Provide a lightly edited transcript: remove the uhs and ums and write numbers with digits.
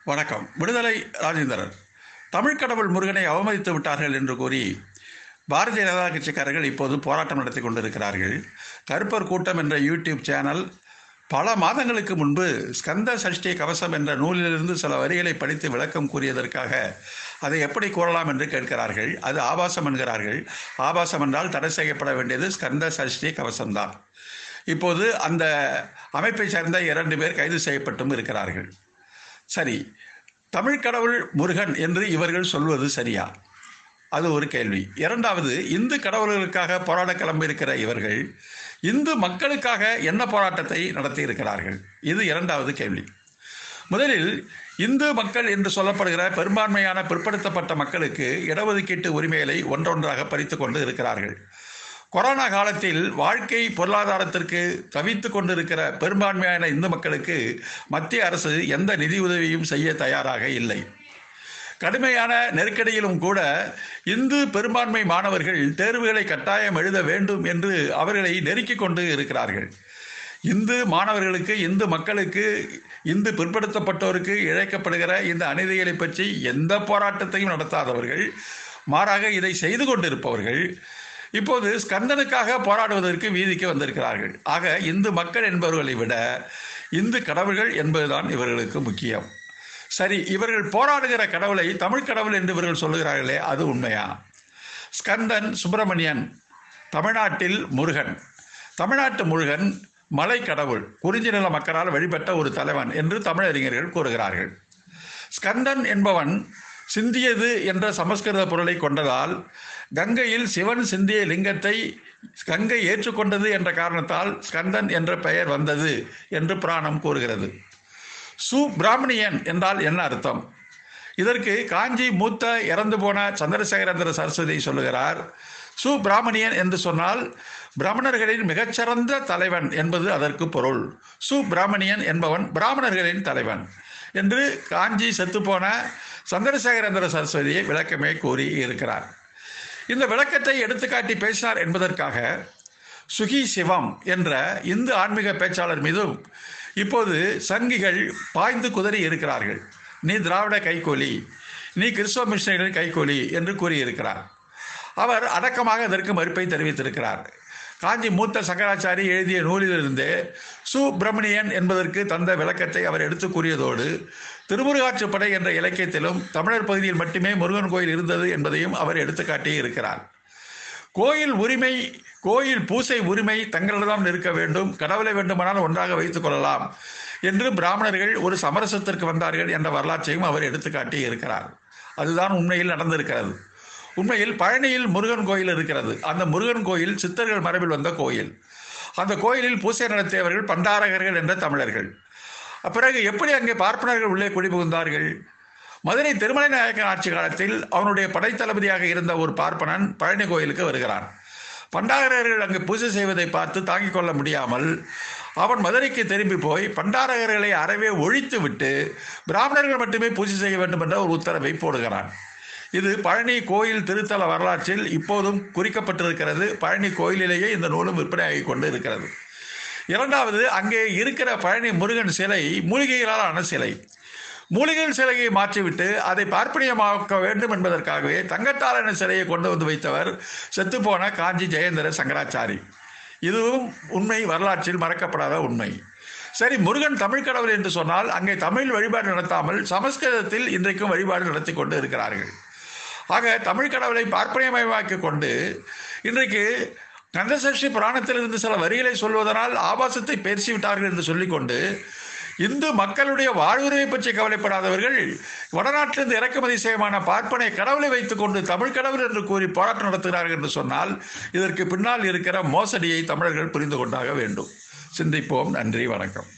வணக்கம். விடுதலை ராஜேந்திரன். தமிழ் கடவுள் முருகனை அவமதித்து விட்டார்கள் என்று கூறி பாரதிய ஜனதா கட்சிக்காரர்கள் இப்போது போராட்டம் நடத்தி கொண்டிருக்கிறார்கள். கருப்பர் கூட்டம் என்ற யூடியூப் சேனல் பல மாதங்களுக்கு முன்பு ஸ்கந்த சஷ்டி கவசம் என்ற நூலிலிருந்து சில வரிகளை படித்து விளக்கம் கூறியதற்காக அதை எப்படி கூறலாம் என்று கேட்கிறார்கள். அது ஆபாசம் என்கிறார்கள். ஆபாசம் என்றால் தடை செய்யப்பட வேண்டியது ஸ்கந்த சஷ்டி கவசம்தான். இப்போது அந்த அமைப்பை சேர்ந்த 2 பேர் கைது செய்யப்பட்டும் இருக்கிறார்கள். சரி, தமிழ் கடவுள் முருகன் என்று இவர்கள் சொல்வது சரியா? அது ஒரு கேள்வி. இரண்டாவது, இந்து கடவுள்களுக்காக போராட கிளம்பியிருக்கிற இவர்கள் இந்து மக்களுக்காக என்ன போராட்டத்தை நடத்தி இருக்கிறார்கள்? இது இரண்டாவது கேள்வி. முதலில், இந்து மக்கள் என்று சொல்லப்படுகிற பெரும்பான்மையான பிற்படுத்தப்பட்ட மக்களுக்கு இடஒதுக்கீட்டு உரிமைகளை ஒன்றொன்றாக பறித்து கொண்டு இருக்கிறார்கள். கொரோனா காலத்தில் வாழ்க்கை பொருளாதாரத்திற்கு தவித்து கொண்டிருக்கிற பெரும்பான்மையான இந்து மக்களுக்கு மத்திய அரசு எந்த நிதி உதவியும் செய்ய தயாராக இல்லை. கடுமையான நெருக்கடியிலும் கூட இந்து பெரும்பான்மை மாணவர்கள் தேர்வுகளை கட்டாயம் எழுத வேண்டும் என்று அவர்களை நெருக்கிக் கொண்டு இருக்கிறார்கள். இந்து மாணவர்களுக்கு, இந்து மக்களுக்கு, இந்து பிற்படுத்தப்பட்டோருக்கு இழைக்கப்படுகிற இந்த அநீதிகளை பற்றி எந்த போராட்டத்தையும் நடத்தாதவர்கள், மாறாக இதை செய்து கொண்டிருப்பவர்கள் இப்போது ஸ்கந்தனுக்காக போராடுவதற்கு வீதிக்கு வந்திருக்கிறார்கள். ஆக இந்து மக்கள் என்பவர்களை விட இந்து கடவுள்கள் என்பதுதான் இவர்களுக்கு முக்கியம். சரி, இவர்கள் போராடுகிற கடவுளை தமிழ் கடவுள் என்று இவர்கள் சொல்லுகிறார்களே, அது உண்மையா? ஸ்கந்தன், சுப்பிரமணியன் தமிழ்நாட்டில் முருகன். தமிழ்நாட்டு முருகன் மலை கடவுள், குறிஞ்சி நில மக்களால் வழிபட்ட ஒரு தலைவன் என்று தமிழறிஞர்கள் கூறுகிறார்கள். ஸ்கந்தன் என்பவன் சிந்தியது என்ற சமஸ்கிருத பொருளை கொண்டதால் கங்கையில் சிவன் சிந்திய லிங்கத்தை கங்கை ஏற்றுக்கொண்டது என்ற காரணத்தால் ஸ்கந்தன் என்ற பெயர் வந்தது என்று புராணம் கூறுகிறது. சுப்பிராமணியன் என்றால் என்ன அர்த்தம்? இதற்கு காஞ்சி மூத்த இறந்து போன சந்திரசேகரேந்திர சரஸ்வதி சொல்லுகிறார். சுப்பிராமணியன் என்று சொன்னால் பிராமணர்களின் மிகச்சிறந்த தலைவன் என்பது அதற்கு பொருள். சுப்பிராமணியன் என்பவன் பிராமணர்களின் தலைவன் என்று காஞ்சி செத்துப்போன சந்திரசேகரேந்திர சரஸ்வதியை விளக்கமே கூறி இருக்கிறார். இந்த விளக்கத்தை எடுத்துக்காட்டி பேசினார் என்பதற்காக சுகி சிவம் என்ற இந்து ஆன்மீக பேச்சாளர் மீதும் இப்போது சங்கிகள் பாய்ந்து குதறி இருக்கிறார்கள். நீ திராவிட கைகோலி, நீ கிறிஸ்தவ மிஷனரிகளின் கைகோலி என்று கூறியிருக்கிறார். அவர் அடக்கமாக அதற்கு மறுப்பை தெரிவித்திருக்கிறார். காஞ்சி மூத்த சங்கராச்சாரி எழுதிய நூலிலிருந்தே சுப்பிரமணியன் என்பதற்கு தந்த விளக்கத்தை அவர் எடுத்து கூறியதோடு திருமுருகாற்றுப்படை என்ற இலக்கியத்திலும் தமிழர் பகுதியில் மட்டுமே முருகன் கோயில் இருந்தது என்பதையும் அவர் எடுத்துக்காட்டியே இருக்கிறார். கோயில் உரிமை, கோயில் பூசை உரிமை தங்களிடம் இருக்க வேண்டும், கடவுளை வேண்டுமானால் ஒன்றாக வைத்துக் கொள்ளலாம் என்று பிராமணர்கள் ஒரு சமரசத்திற்கு வந்தார்கள் என்ற வரலாற்றையும் அவர் எடுத்துக்காட்டி இருக்கிறார். அதுதான் உண்மையில் நடந்திருக்கிறது. உண்மையில் பழனியில் முருகன் கோயில் இருக்கிறது. அந்த முருகன் கோயில் சித்தர்கள் மரபில் வந்த கோயில். அந்த கோயிலில் பூசை நடத்தியவர்கள் பண்டாரகர்கள் என்ற தமிழர்கள். பிறகு எப்படி அங்கே பார்ப்பனர்கள் உள்ளே குடிபுகுந்தார்கள்? மதுரை திருமலை நாயக்கன் ஆட்சி காலத்தில் அவனுடைய படைத்தளபதியாக இருந்த ஒரு பார்ப்பனன் பழனி கோயிலுக்கு வருகிறான். பண்டாரகர்கள் அங்கு பூஜை செய்வதை பார்த்து தாங்கிக் கொள்ள முடியாமல் அவன் மதுரைக்கு திரும்பி போய் பண்டாரகர்களை அறவே ஒழித்து விட்டு பிராமணர்கள் மட்டுமே பூஜை செய்ய வேண்டும் என்ற ஒரு உத்தரவை போடுகிறான். இது பழனி கோயில் திருத்தல வரலாற்றில் இப்போதும் குறிக்கப்பட்டிருக்கிறது. பழனி கோயிலிலேயே இந்த நூலும் விற்பனையாகி கொண்டு இருக்கிறது. இரண்டாவது, அங்கே இருக்கிற பழனி முருகன் சிலை மூலிகைகளால் ஆன சிலை. மூலிகைகள் சிலையை மாற்றிவிட்டு அதை பார்ப்பனியமாக்க வேண்டும் என்பதற்காகவே தங்கத்தாலான சிலையை கொண்டு வந்து வைத்தவர் செத்துப்போன காஞ்சி ஜெயேந்திர சங்கராச்சாரி. இதுவும் உண்மை, வரலாற்றில் மறக்கப்படாத உண்மை. சரி, முருகன் தமிழ் கடவுள் என்று சொன்னால் அங்கே தமிழ் வழிபாடு நடத்தாமல் சமஸ்கிருதத்தில் இன்றைக்கும் வழிபாடு நடத்தி கொண்டு இருக்கிறார்கள். ஆக தமிழ் கடவுளை பார்ப்பனியமயமாக்கி கொண்டு இன்றைக்கு கந்தசஷ்டி புராணத்திலிருந்து சில வரிகளை சொல்வதனால் ஆபாசத்தை பேசி விட்டார்கள் என்று சொல்லிக்கொண்டு இந்து மக்களுடைய வாழ்வுரிமை பற்றி கவலைப்படாதவர்கள் வடநாட்டிலிருந்து இறக்குமதி செய்யமான பார்ப்பனை கடவுளை வைத்துக் கொண்டு தமிழ் கடவுள் என்று கூறி போராட்டம் நடத்துகிறார்கள் என்று சொன்னால் இதற்கு பின்னால் இருக்கிற மோசடியை தமிழர்கள் புரிந்து கொண்டாக வேண்டும். சிந்திப்போம். நன்றி, வணக்கம்.